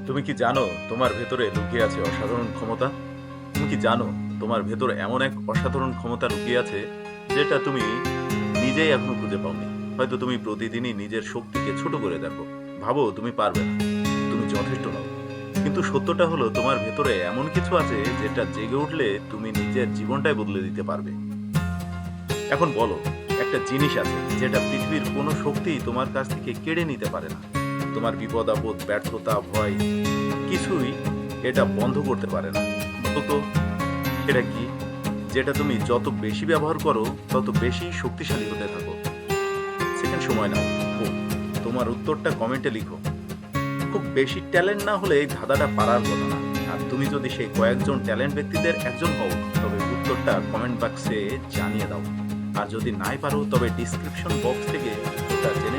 তুমি কি জানো তোমার ভেতরে লুকিয়ে আছে অসাধারণ ক্ষমতা? তুমি কি জানো তোমার ভেতরে এমন এক অসাধারণ ক্ষমতা লুকিয়ে আছে যেটা তুমি নিজেই এখনো খুঁজে পাওনি? হয়তো তুমি প্রতিদিনই নিজের শক্তিকে ছোট করে দেখো, ভাবো তুমি পারবে না, তুমি যথেষ্ট নও। কিন্তু সত্যটা হলো তোমার ভেতরে এমন কিছু আছে যেটা জেগে উঠলে তুমি নিজের জীবনটাই বদলে দিতে পারবে। এখন বলো, একটা জিনিস আছে যেটা পৃথিবীর কোনো শক্তিই তোমার কাছ থেকে কেড়ে নিতে পারে না। তোমার বিপদ আপদ, ব্যর্থতা, ভয়, কিছুই এটা বন্ধ করতে পারে না। তো সেটা কি? যেটা তুমি যত বেশি ব্যবহার করো তত বেশি শক্তিশালী হতে থাকো। সেকেন্ড সময় নাও। ও, তোমার উত্তরটা কমেন্টে লিখো। খুব বেশি ট্যালেন্ট না হলে এই ধাঁধাটা পারার কথা না। আর তুমি যদি সেই কয়েকজন ট্যালেন্ট ব্যক্তিদের একজন হও, তবে উত্তরটা কমেন্ট বক্সে জানিয়ে দাও। আর যদি নাই পারো তবে ডিসক্রিপশন বক্স থেকে ওটা জেনে